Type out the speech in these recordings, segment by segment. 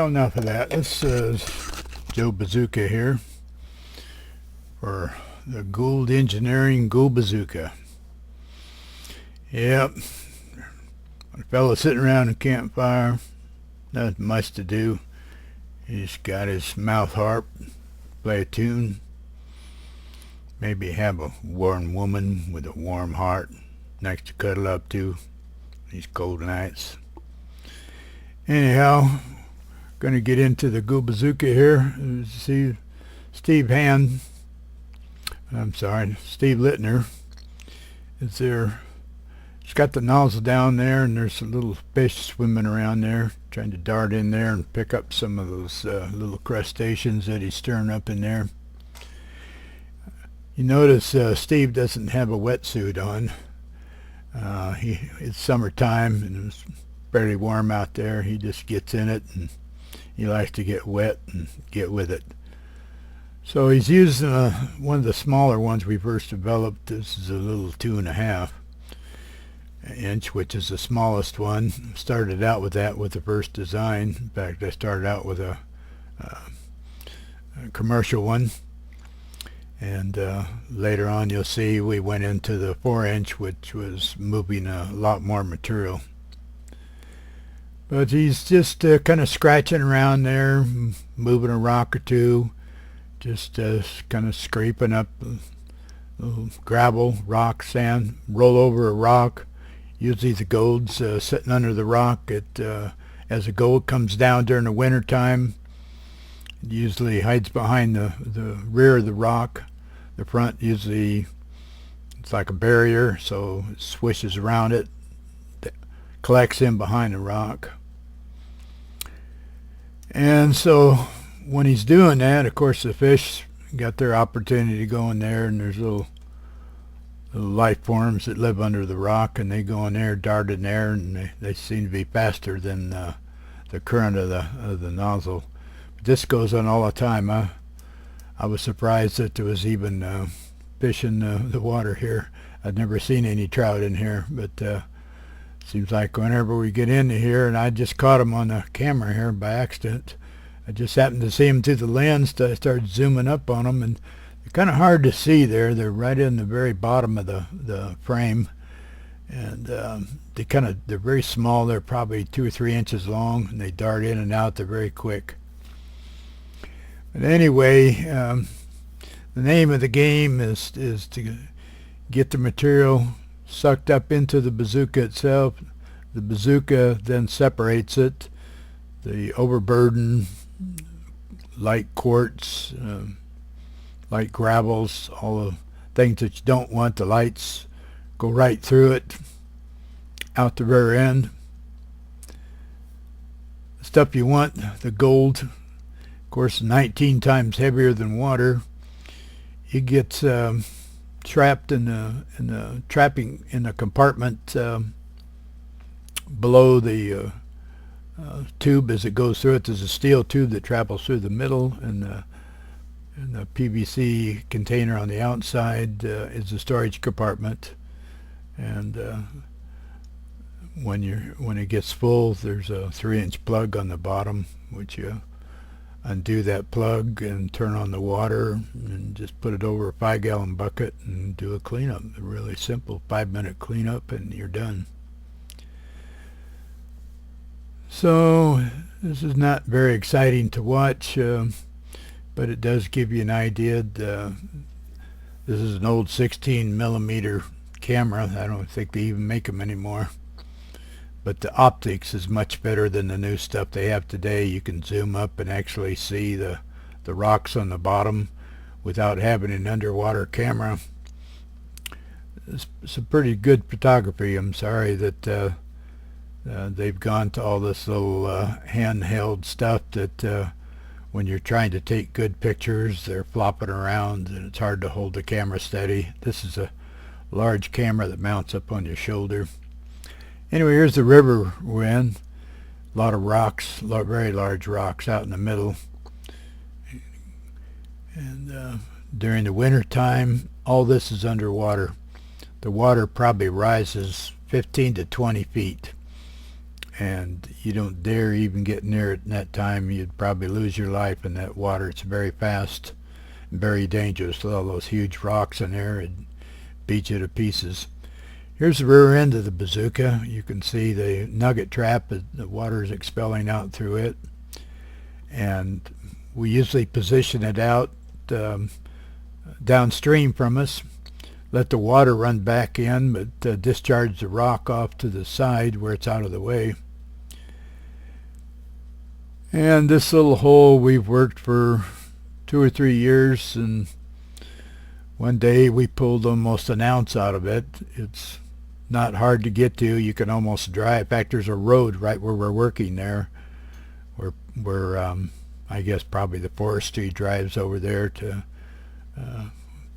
Well, enough of that. This is Joe Bazooka here for the Gould Engineering Gould Bazooka. Yep, a fella sitting around a campfire, nothing much to do. He's got his mouth harp, play a tune, maybe have a warm woman with a warm heart next to cuddle up to these cold nights. Anyhow, going to get into the Gould Bazooka here. See, Steve Littner is there. He's got the nozzle down there, and there's a little fish swimming around there, trying to dart in there and pick up some of those little crustaceans that he's stirring up in there. You notice Steve doesn't have a wetsuit on. It's summertime and it's fairly warm out there. He just gets in it and he likes to get wet and get with it. So he's using one of the smaller ones we first developed. This is a little 2.5 inch, which is the smallest one. Started out with that with the first design. In fact, I started out with a commercial one, and later on you'll see we went into the 4-inch, which was moving a lot more material. But he's just kind of scratching around there, moving a rock or two, just kind of scraping up gravel, rock, sand, roll over a rock. Usually the gold's sitting under the rock. As the gold comes down during the winter time, it usually hides behind the rear of the rock. The front usually, it's like a barrier, so it swishes around it, collects in behind the rock. And so when he's doing that, of course the fish got their opportunity to go in there, and there's little life forms that live under the rock, and they go in there, dart in there, and they seem to be faster than the current of the nozzle. But this goes on all the time. I was surprised that there was even fish in the water here. I'd never seen any trout in here, but seems like whenever we get into here, and I just caught them on the camera here by accident. I just happened to see them through the lens. I started zooming up on them, and they're kind of hard to see there. They're right in the very bottom of the frame, and they're very small. They're probably 2 or 3 inches long, and they dart in and out. They're very quick. But anyway, the name of the game is to get the material sucked up into the bazooka itself. The bazooka then separates it. The overburden, light quartz, light gravels, all the things that you don't want, the lights go right through it, out the rear end. The stuff you want, the gold, of course, 19 times heavier than water. It gets trapped in the compartment below the tube as it goes through it. There's a steel tube that travels through the middle, and the PVC container on the outside is the storage compartment. And when it gets full, there's a 3-inch plug on the bottom, which you undo that plug and turn on the water and just put it over a 5-gallon bucket and do a cleanup. A really simple 5-minute cleanup, and you're done. So this is not very exciting to watch, but it does give you an idea. This is an old 16 millimeter camera. I don't think they even make them anymore. But the optics is much better than the new stuff they have today. You can zoom up and actually see the rocks on the bottom without having an underwater camera. It's some pretty good photography. I'm sorry that they've gone to all this little handheld stuff that when you're trying to take good pictures, they're flopping around and it's hard to hold the camera steady. This is a large camera that mounts up on your shoulder. Anyway, here's the river we're in. A lot of rocks, very large rocks out in the middle. And during the winter time, all this is underwater. The water probably rises 15 to 20 feet and you don't dare even get near it in that time. You'd probably lose your life in that water. It's very fast and very dangerous with all those huge rocks in there. It'd beat you to pieces. Here's the rear end of the bazooka. You can see the nugget trap. The water is expelling out through it, and we usually position it out downstream from us, let the water run back in, but discharge the rock off to the side where it's out of the way. And this little hole we've worked for 2 or 3 years, and one day we pulled almost an ounce out of it. It's not hard to get to. You can almost drive. In fact, there's a road right where we're working there, where I guess probably the forestry drives over there to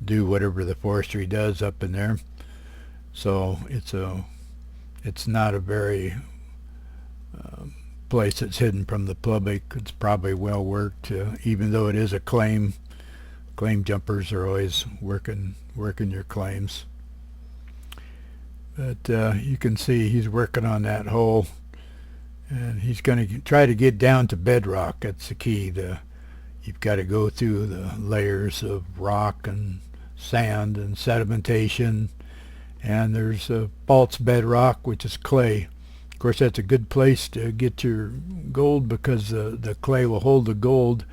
do whatever the forestry does up in there. So it's not a very place that's hidden from the public. It's probably well worked, even though it is a claim. Claim jumpers are always working your claims. But you can see he's working on that hole, and he's going to try to get down to bedrock. That's the key. You've got to go through the layers of rock and sand and sedimentation, and there's a false bedrock, which is clay. Of course, that's a good place to get your gold, because the clay will hold the gold.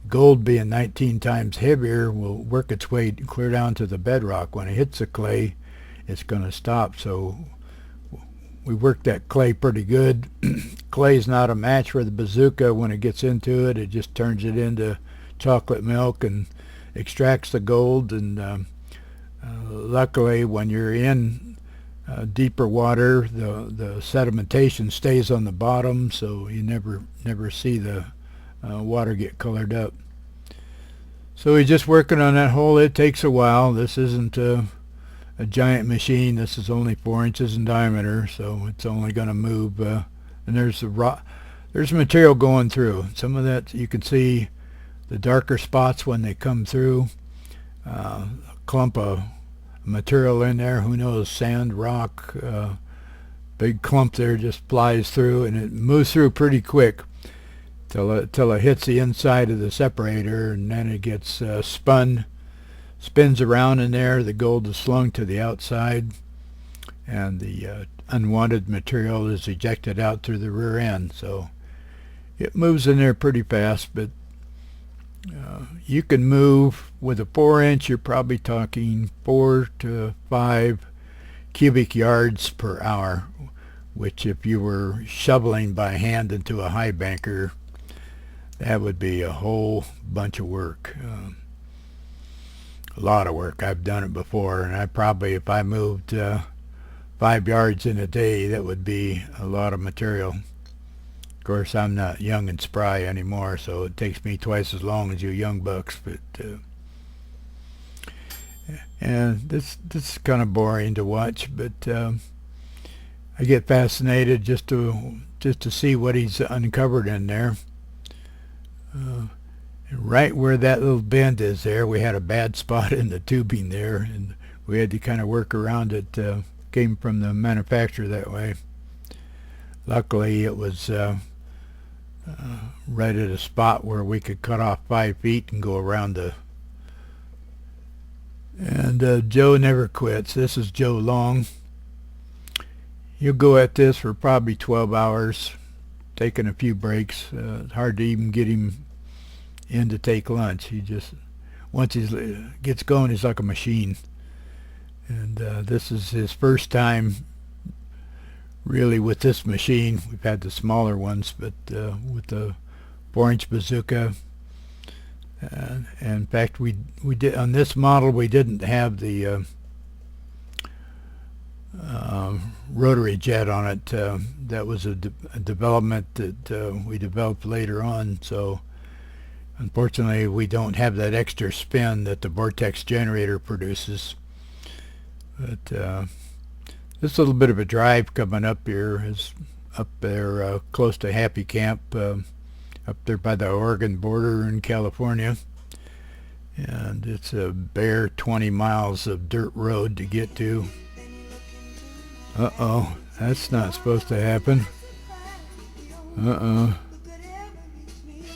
Gold, being 19 times heavier, will work its way clear down to the bedrock. When it hits the clay, it's going to stop. So we worked that clay pretty good. Clay's not a match for the bazooka. When it gets into it, it just turns it into chocolate milk and extracts the gold. And luckily, when you're in deeper water, the sedimentation stays on the bottom, so you never see the water get colored up. So we're just working on that hole. It takes a while. This isn't a giant machine. This is only 4 inches in diameter, so it's only going to move. And there's material going through. Some of that you can see the darker spots when they come through. A clump of material in there. Who knows? Sand, rock, big clump there just flies through, and it moves through pretty quick till it hits the inside of the separator, and then it gets spins around in there. The gold is slung to the outside, and the unwanted material is ejected out through the rear end. So it moves in there pretty fast, but you can move with a 4-inch. You're probably talking 4 to 5 cubic yards per hour, which if you were shoveling by hand into a high banker, that would be a whole bunch of work. A lot of work. I've done it before, and I probably, if I moved 5 yards in a day, that would be a lot of material. Of course, I'm not young and spry anymore, so it takes me twice as long as you young bucks. But and this is kind of boring to watch, but I get fascinated just to see what he's uncovered in there. Right where that little bend is there, we had a bad spot in the tubing there, and we had to kind of work around it. Came from the manufacturer that way. Luckily, it was right at a spot where we could cut off 5 feet and go around the... And Joe never quits. This is Joe Long. He'll go at this for probably 12 hours, taking a few breaks. It's hard to even get him in to take lunch. He just, once he gets going, he's like a machine. And this is his first time really with this machine. We've had the smaller ones, but with the 4-inch bazooka. And in fact, we did on this model, we didn't have the rotary jet on it. That was a development that we developed later on. So unfortunately, we don't have that extra spin that the vortex generator produces. But this little bit of a drive coming up here is up there close to Happy Camp, up there by the Oregon border in California. And it's a bare 20 miles of dirt road to get to. Uh-oh, that's not supposed to happen.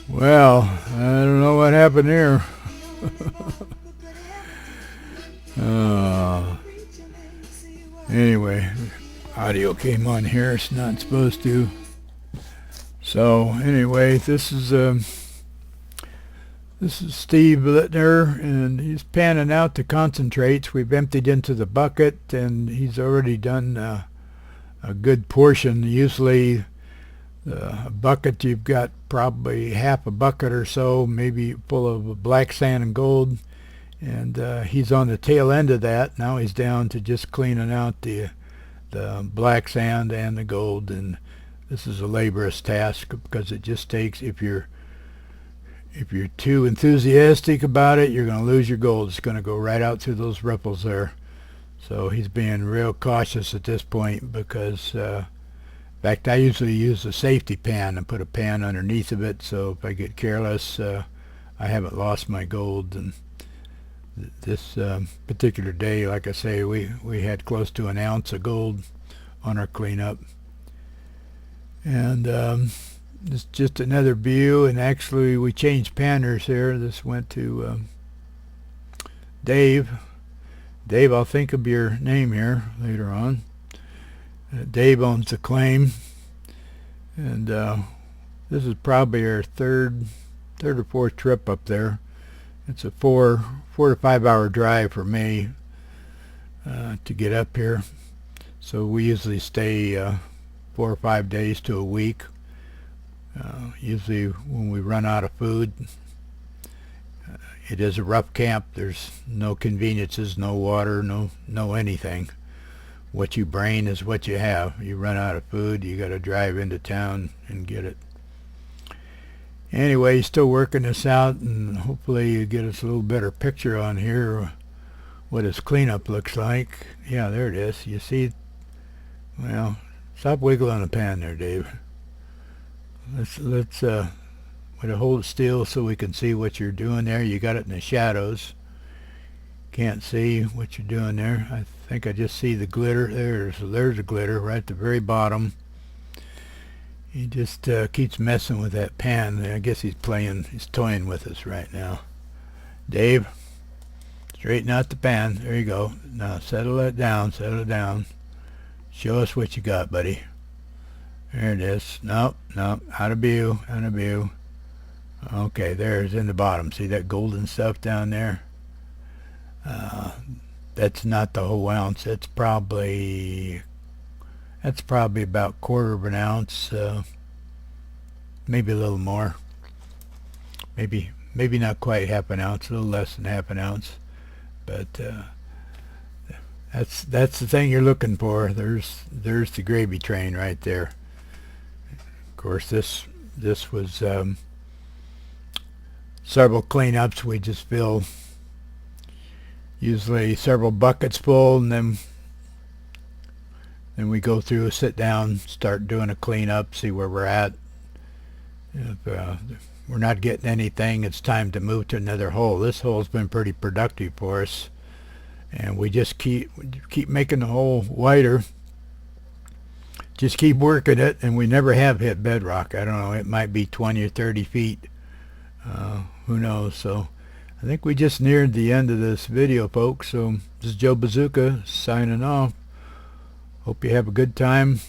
Well, I don't know what happened here. Anyway, audio came on here. It's not supposed to. So anyway, this is Steve Littner, and he's panning out the concentrates. We've emptied into the bucket, and he's already done a good portion. Usually a bucket, you've got probably half a bucket or so, maybe full of black sand and gold, and he's on the tail end of that. Now he's down to just cleaning out the black sand and the gold, and this is a laborious task because it just takes, if you're too enthusiastic about it, you're going to lose your gold. It's going to go right out through those ripples there. So he's being real cautious at this point because, in fact, I usually use a safety pan and put a pan underneath of it, so if I get careless, I haven't lost my gold. And this particular day, like I say, we had close to an ounce of gold on our cleanup. And it's just another view, and actually we changed panners here. This went to Dave. Dave, I'll think of your name here later on. Dave owns the claim, and this is probably our third or fourth trip up there. It's a 4 to 5 hour drive for me to get up here. So we usually stay 4 or 5 days to a week. Usually when we run out of food, it is a rough camp. There's no conveniences, no water, no anything. What you bring is what you have. You run out of food, you got to drive into town and get it. Anyway, he's still working this out, and hopefully you get us a little better picture on here what his cleanup looks like. Yeah, there it is. You see, well, stop wiggling the pan there, Dave. Let's hold it still so we can see what you're doing there. You got it in the shadows. Can't see what you're doing there. I think I just see the glitter. There's a glitter right at the very bottom. He just keeps messing with that pan. I guess he's toying with us right now. Dave, straighten out the pan. There you go. Now settle it down. Show us what you got, buddy. There it is. Nope, out of view. Okay, there's in the bottom. See that golden stuff down there? That's not the whole ounce. That's probably about quarter of an ounce, maybe a little more. Maybe not quite half an ounce, a little less than half an ounce. But that's the thing you're looking for. There's the gravy train right there. Of course, this was several cleanups. We just fill usually several buckets full, and then we go through, sit down, start doing a cleanup, see where we're at. If we're not getting anything, it's time to move to another hole. This hole's been pretty productive for us, and we just keep making the hole wider. Just keep working it, and we never have hit bedrock. I don't know, it might be 20 or 30 feet. Who knows? So I think we just neared the end of this video, folks. So this is Joe Bazooka signing off. Hope you have a good time.